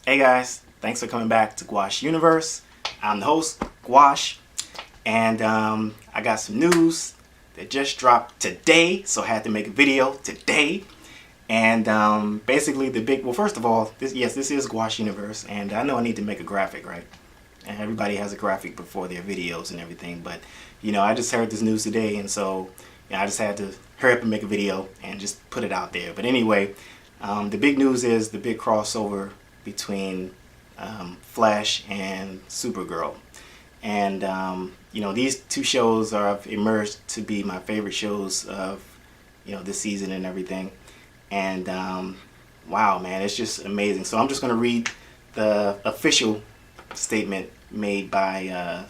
Hey guys, thanks for coming back to Gouache Universe. I'm the host, Gouache, and I got some news that just dropped today, so I had to make a video today. And basically well, first of all, this is Gouache Universe, and I know I need to make a graphic, right? And everybody has a graphic before their videos and everything, but I just heard this news today, and so I just had to hurry up and make a video and just put it out there. But anyway, the big news is the big crossover between Flash and Supergirl. And these two shows have emerged to be my favorite shows of this season and everything. And wow, man, it's just amazing. So I'm just going to read the official statement made by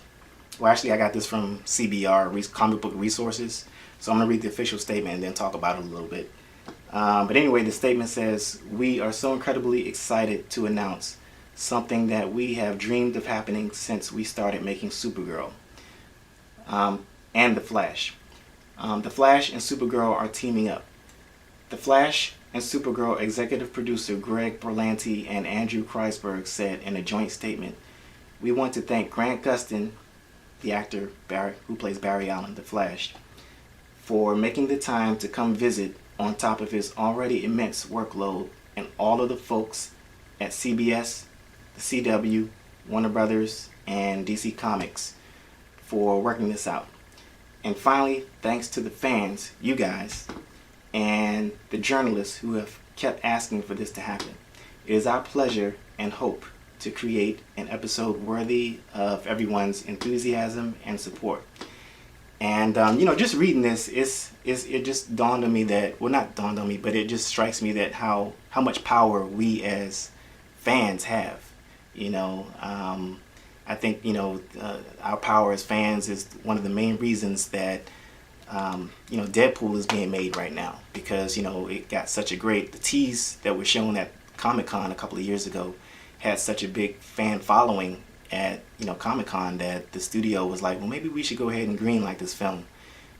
well, actually I got this from CBR, Comic Book Resources. So I'm going to read the official statement and then talk about it a little bit. But anyway, the statement says, "We are so incredibly excited to announce something that we have dreamed of happening since we started making Supergirl and The Flash. The Flash and Supergirl are teaming up. The Flash and Supergirl executive producer Greg Berlanti and Andrew Kreisberg said in a joint statement, 'We want to thank Grant Gustin, the actor who plays Barry Allen, The Flash, for making the time to come visit on top of his already immense workload, and all of the folks at CBS, the CW, Warner Brothers, and DC Comics for working this out. And finally, thanks to the fans, you guys, and the journalists who have kept asking for this to happen. It is our pleasure and hope to create an episode worthy of everyone's enthusiasm and support.'" And just reading this, it just dawned on me that, well, not dawned on me, but it just strikes me that how much power we as fans have. I think our power as fans is one of the main reasons that Deadpool is being made right now, because it got such a the tease that was shown at Comic-Con a couple of years ago had such a big fan following at Comic-Con that the studio was like, well, maybe we should go ahead and greenlight this film,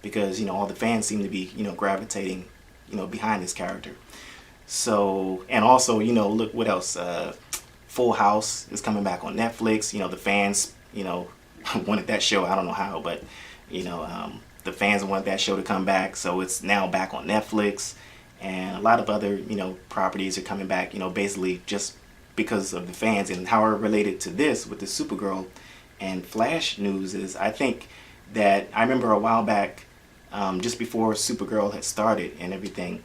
because all the fans seem to be gravitating behind this character. So, and also look what else, Full House is coming back on Netflix. The fans wanted that show. I don't know how, but the fans want that show to come back, so it's now back on Netflix. And a lot of other properties are coming back, basically just because of the fans. And how it related to this with the Supergirl and Flash news is, I think that I remember a while back, just before Supergirl had started and everything,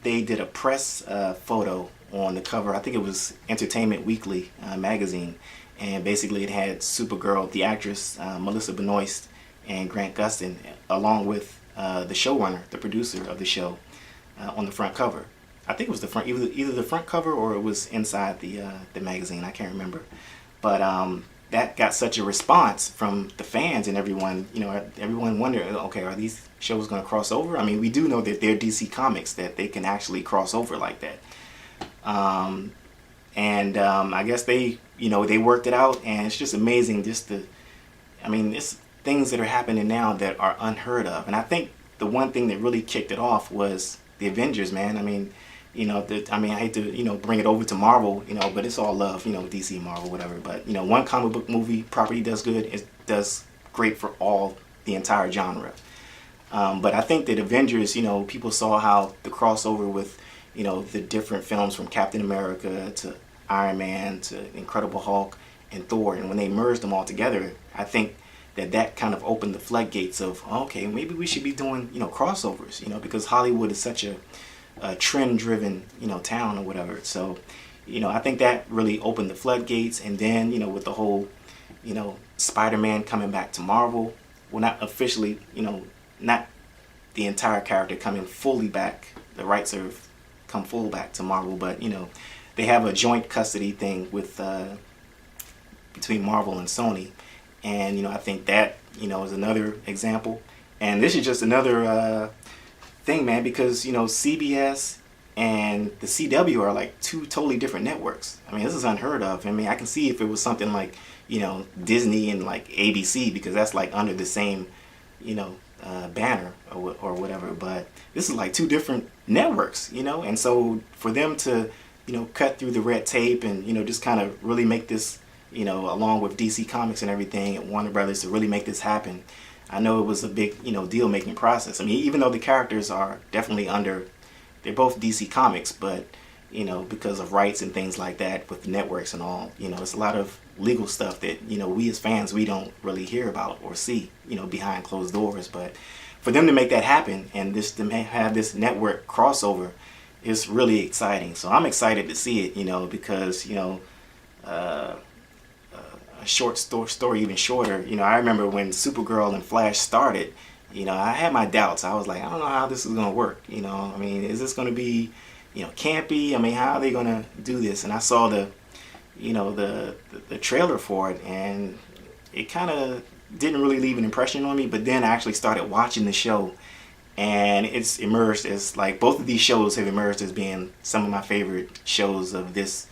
they did a press photo on the cover. I think it was Entertainment Weekly magazine, and basically it had Supergirl, the actress, Melissa Benoist, and Grant Gustin, along with the showrunner, the producer of the show, on the front cover. I think it was the front, either the front cover or it was inside the magazine. I can't remember, but that got such a response from the fans and everyone. Everyone wondered, okay, are these shows going to cross over? I mean, we do know that they're DC Comics, that they can actually cross over like that. I guess they worked it out, and it's just amazing. It's things that are happening now that are unheard of. And I think the one thing that really kicked it off was the Avengers, man. I hate to bring it over to Marvel, but it's all love, DC, Marvel, whatever. But one comic book movie property does good, it does great for the entire genre. But I think that Avengers, people saw how the crossover with the different films, from Captain America to Iron Man to Incredible Hulk and Thor, and when they merged them all together, I think that kind of opened the floodgates of, okay, maybe we should be doing crossovers, because Hollywood is such a trend-driven town or whatever. So I think that really opened the floodgates. And then with the whole Spider-Man coming back to Marvel, well, not officially, not the entire character coming fully back, the rights have come full back to Marvel, but they have a joint custody thing with between Marvel and Sony. And I think that is another example. And this is just another thing, man, because CBS and the CW are like two totally different networks. I mean, this is unheard of. I mean, I can see if it was something like Disney and like ABC, because that's like under the same banner or whatever. But this is like two different networks, and so for them to cut through the red tape and, just kind of really make this, along with DC Comics and everything and Warner Brothers, to really make this happen. I know it was a big, deal making process. I mean, even though the characters are definitely they're both DC Comics, but, because of rights and things like that with the networks and all, it's a lot of legal stuff that, we as fans, we don't really hear about or see, behind closed doors. But for them to make that happen and to have this network crossover, it's really exciting. So I'm excited to see it, because, a short story even shorter, I remember when Supergirl and Flash started, I had my doubts. I was like, I don't know how this is going to work. I mean, is this going to be, campy? I mean, how are they going to do this? And I saw the trailer for it, and it kind of didn't really leave an impression on me. But then I actually started watching the show, and it's emerged as, like, both of these shows have emerged as being some of my favorite shows of this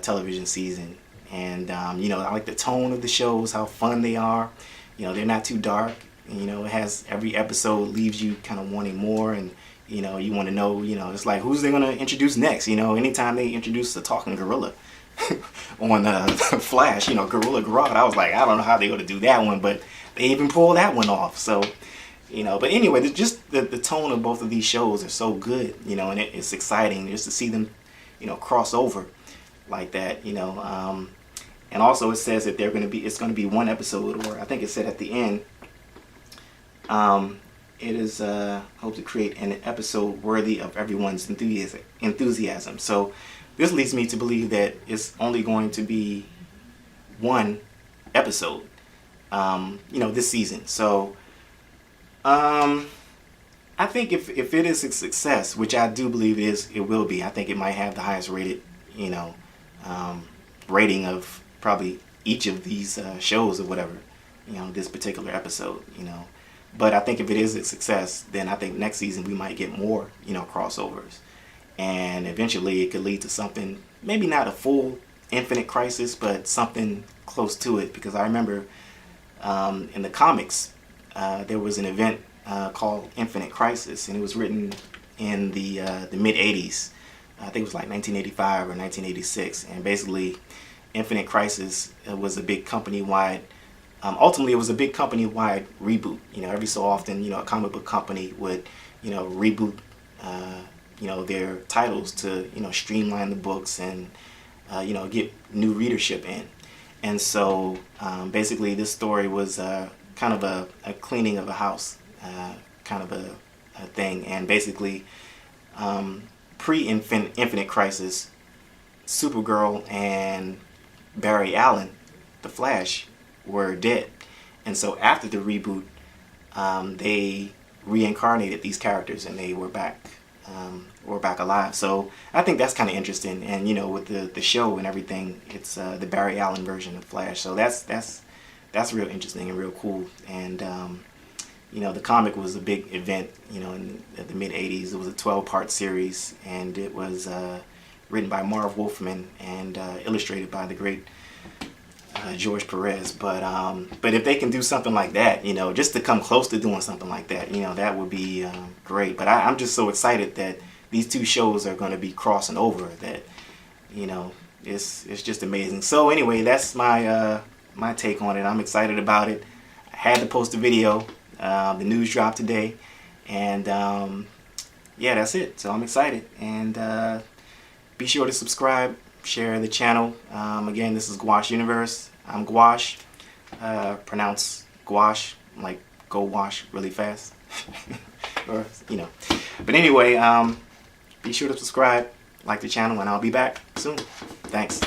television season. And I like the tone of the shows, how fun they are. They're not too dark. It has, every episode leaves you kind of wanting more, and you want to know, it's like, who's they going to introduce next? Anytime they introduce a talking gorilla on Flash, Gorilla Grodd, I was like, I don't know how they're going to do that one, but they even pulled that one off. So, but anyway, just the tone of both of these shows are so good, and it's exciting just to see them, cross over like that, and also it says that it's going to be one episode, or I think it said at the end, it is hope to create an episode worthy of everyone's enthusiasm. So this leads me to believe that it's only going to be one episode, this season. So I think if it is a success, which I do believe it will be, I think it might have the highest rated, rating of probably each of these shows or whatever, this particular episode, But I think if it is a success, then I think next season we might get more, crossovers. And eventually it could lead to something, maybe not a full Infinite Crisis, but something close to it. Because I remember in the comics, there was an event called Infinite Crisis, and it was written in the mid-'80s. I think it was like 1985 or 1986. And basically, Infinite Crisis was a big company-wide, ultimately it was a big company-wide reboot. Every so often, a comic book company would, reboot, their titles to, streamline the books and, get new readership in. And so, basically this story was kind of a cleaning of a house, kind of a thing. And basically, pre-Infinite Crisis, Supergirl and Barry Allen, the Flash, were dead. And so after the reboot, they reincarnated these characters and they were back alive. So I think that's kind of interesting. And with the show and everything, it's the Barry Allen version of Flash. So that's real interesting and real cool. And the comic was a big event, in the mid-'80s. It was a 12-part series, and it was written by Marv Wolfman and illustrated by the great George Perez. But if they can do something like that, just to come close to doing something like that, that would be great. But I'm just so excited that these two shows are going to be crossing over, that it's just amazing. So anyway, that's my my take on it. I'm excited about it. I had to post a video. The news dropped today, and yeah, that's it. So I'm excited, and be sure to subscribe, share the channel. Again, this is Gouache Universe. I'm Gouache, pronounced Gouache, like go wash really fast, or But anyway, be sure to subscribe, like the channel, and I'll be back soon. Thanks.